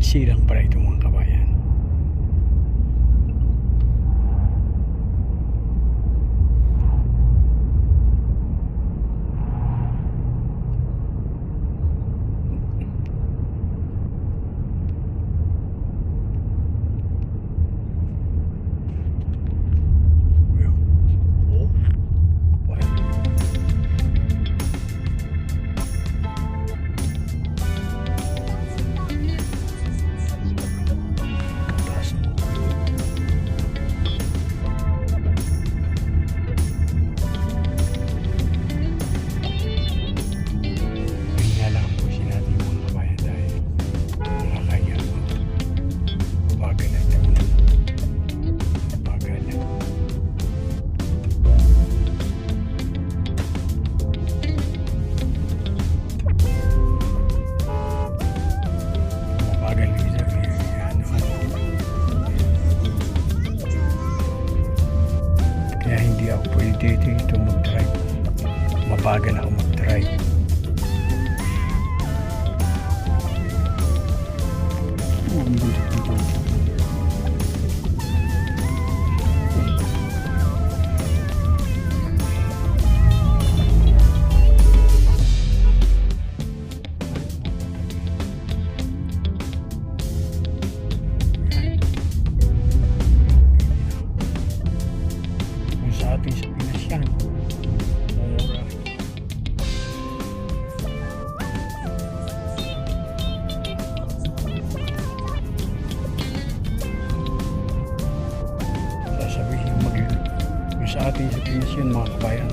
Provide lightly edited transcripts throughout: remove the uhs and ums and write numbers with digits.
silang pala ito mga kabayan. Kaya hindi ako pwede dito mag-drive. Mabagal ako mag-drive. Kung sa atin sa Pinas yan, mura. Sasabihin kung sa atin sa Pinas yun mga kabayan,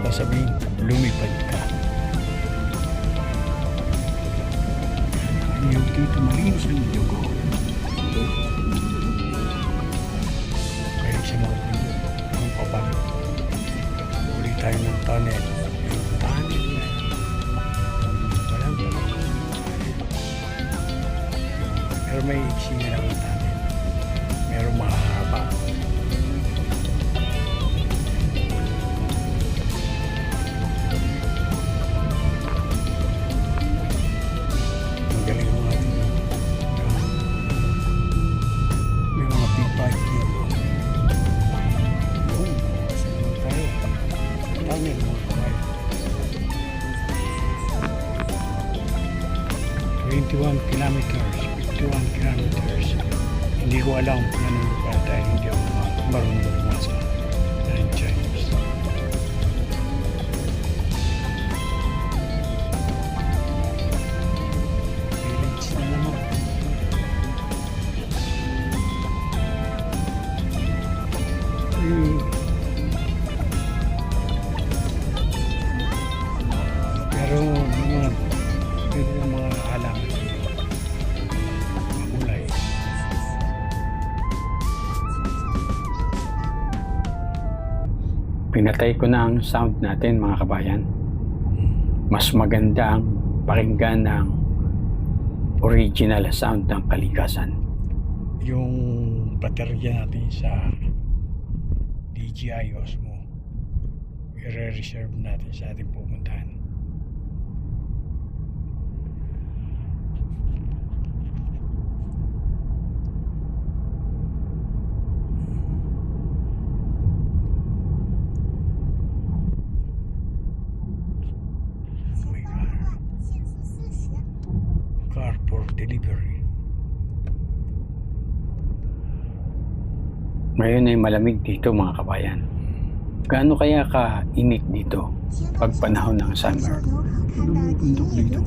sasabihin lumipad ka. Yung dito malinis ang dugo. Kaya sa mga dugo, ang papago. Uli tayo ng tunnel. Yung tunnel na yun. Walang tunnel. Pero may iksi na lang ang tunnel. Merong mahaba. Magaling ang ating may mga pipa dito. Yun, salamat tayo. Tunnel mga kabayan. 21 kilometers, 51 kilometers. Hindi ko alam kung anong lugar dahil hindi ako marunong bumasa ng Chinese. Village na naman. Pero mga halaman makulay. Pinatay ko na ang sound natin mga kabayan. Mas maganda ang pakinggan ng original sound ng kalikasan. Yung baterya natin sa DJI Osmo, i-reserve natin sa ating pupuntahan. Car for delivery. Ngayon ay malamig dito mga kabayan. Gaano kaya ka-init dito pag panahon ng summer? Bundok dito.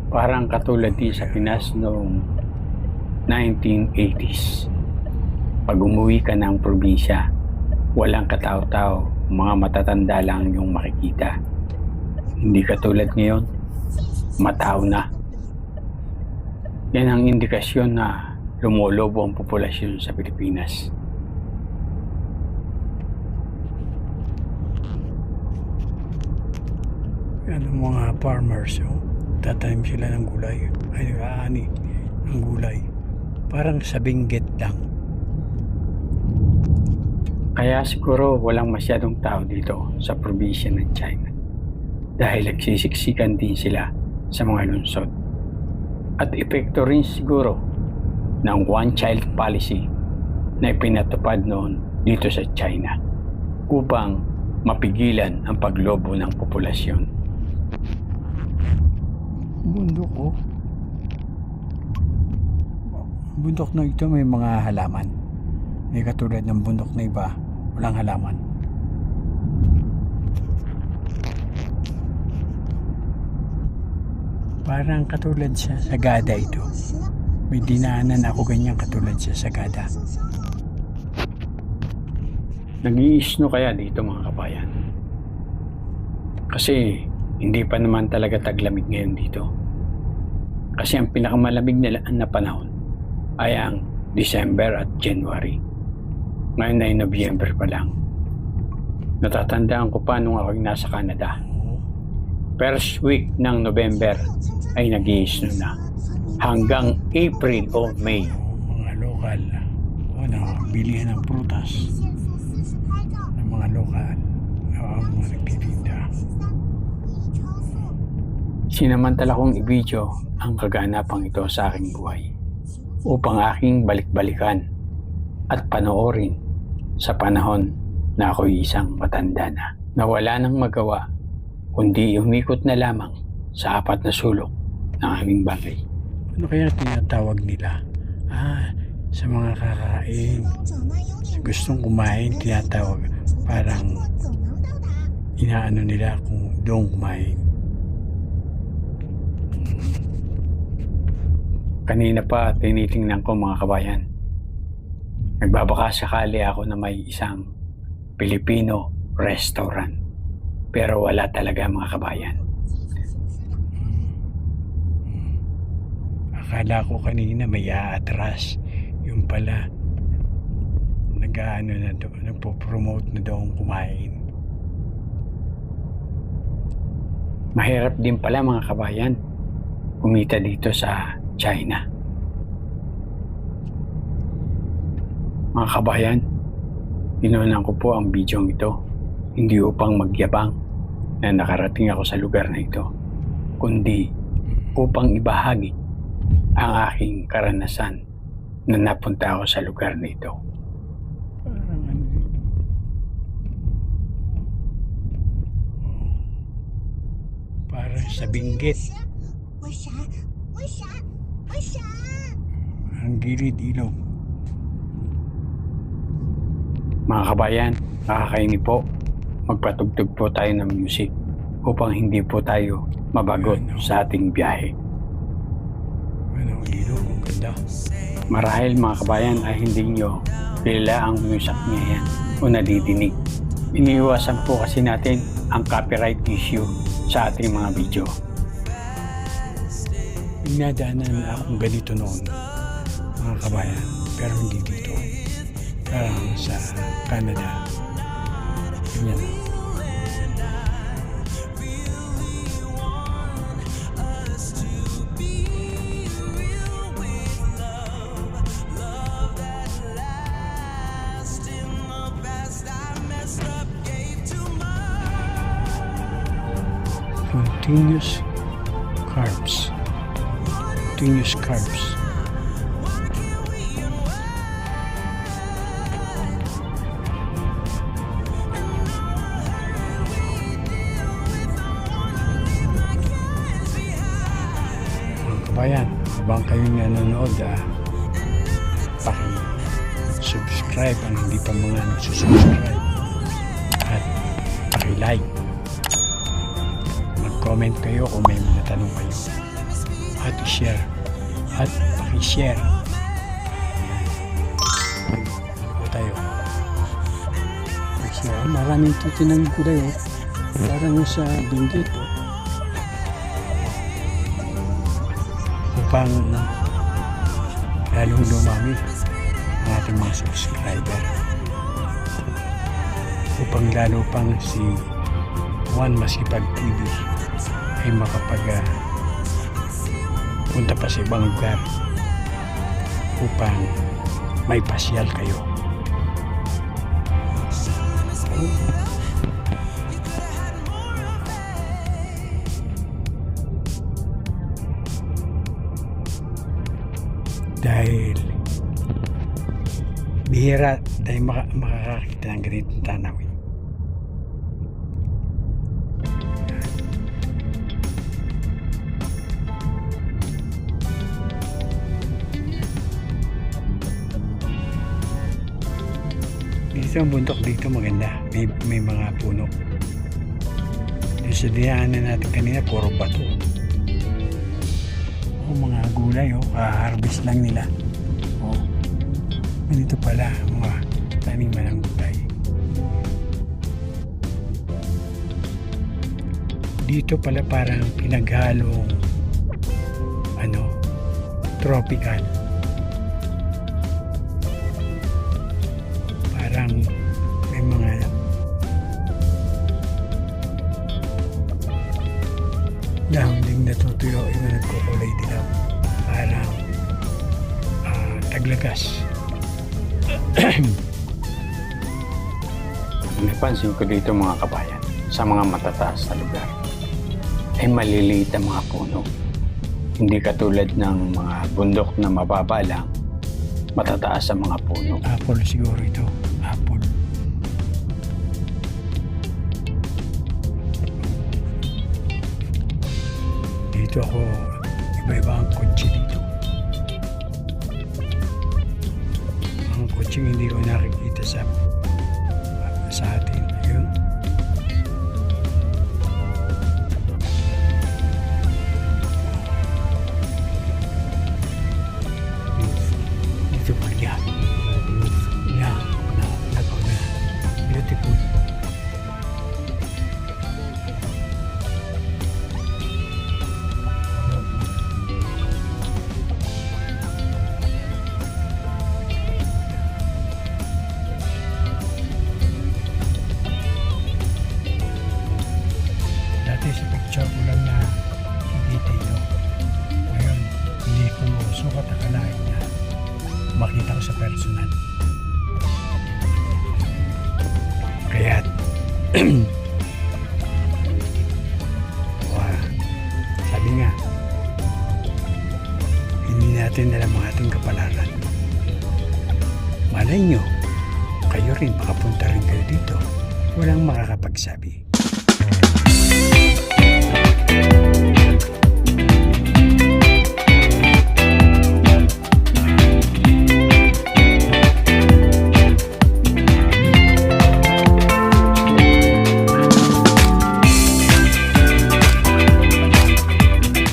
Parang katulad din sa Pinas noong 1980s. Pag umuwi ka ng probinsya, walang katao-tao, mga matatanda lang yung makikita. Hindi katulad ngayon, matao na. Yan ang indikasyon na lumolobo ang populasyon sa Pilipinas. Mga farmers, tatanim sila ng gulay. Ay, nag-aani ng gulay. Parang sa Benguet lang. Kaya siguro walang masyadong tao dito sa probinsya ng China dahil nagsisiksikan din sila sa mga lungsod. At epekto rin siguro ng one-child policy na ipinatupad noon dito sa China upang mapigilan ang paglobo ng populasyon. Bundok, bundok na ito may mga halaman. May katulad ng bundok na iba, walang halaman. Parang katulad sa Sagada ito. May dinaanan ako ganyan katulad sa Sagada. Nag-iisno kaya dito mga kabayan? Kasi hindi pa naman talaga taglamig ngayon dito. Kasi ang pinakamalamig na panahon ay ang December at January. Ngayon ay November pa lang. Natatandaan ko pa nung ako nasa Canada. First week ng November ay nag-iisno na hanggang April o May. Mga lokal na bilihan ng prutas ng mga lokal na mga nagtitinda. Sinamantala kong i-video ang kaganapang ito sa aking buhay upang aking balik-balikan at panoorin sa panahon na ako'y isang matanda na wala nang magawa kundi umikot na lamang sa 4 na sulok ng aming bagay. Ano kaya tinatawag nila? Sa mga kakain, gustong kumain, tinatawag. Parang inaano nila kung doon kumain. Kanina pa tinitingnan ko mga kabayan. Nagbabaka sakali ako na may isang Filipino restaurant. Pero wala talaga mga kabayan. Akala ko kanina may aatras. Yung pala, nagpo-promote na daw kumain. Mahirap din pala mga kabayan kumita dito sa China. Mga kabayan, inuunan ko po ang video ito hindi upang magyabang na nakarating ako sa lugar na ito, kundi upang ibahagi ang aking karanasan na napunta ako sa lugar na ito. Parang sa Benguet. Ang gilid ilog. Mga kabayan, nakakainip po. Magpatugtog po tayo ng music upang hindi po tayo mabagot sa ating biyahe. Anong ilog? Ang ganda. Marahil mga kabayan ay hindi nyo kilala ang music niya yan o nadidinig. Iniiwasan po kasi natin ang copyright issue sa ating mga video. Inadaanan akong ganito noon, mga kabayan, pero hindi dito. Parang sa Canada. Ganyan. Continuous carbs. Continuous carbs. Mga kabayan, habang kayong nanonood, paki-subscribe ang hindi pa mga nagsusubscribe at paki-like. Mag-comment kayo kung may mga tanong kayo at i-share at paki-share. Ako tayo. Kasi maraming titinang kulay parang sa Benguet upang lalong dumami ang ating mga subscriber, upang lalo pang si Juan Masipag TV ay punta pa sa ibang lugar upang may pasyal kayo. Dahil bihira tayo makakakita ng ganitong tanawin. Dito ang bundok dito maganda. May mga puno. Yung sa dinaanan natin kanina, puro bato. O mga gulay, harvest lang nila. O, ganito pala, mga taniman ng gulay. Dito pala parang pinaghalong tropical. Parang may mga dahon ding natutuyo, yung nagkukulay dilaw. Parang taglagas. Napansin ko dito mga kabayan, sa mga matataas na lugar, ay maliliit ang mga puno. Hindi katulad ng mga bundok na mababa lang, matataas ang mga puno. Apple siguro ito. Apple. Dito ako, iba-iba ang kotse dito. Ang kotse hindi ko nakikita sa atin. Yun. Beautiful yan. Yan. Beautiful. Dati sa picture ko lang na nakikita ito. Ngayon, hindi ko sukat akalain na makita ko sa personal. Kaya sabi nga, hindi natin alam ang ating kapalaran. Malay nyo, kayo rin makapunta rin kayo dito. Walang makakapagsabi.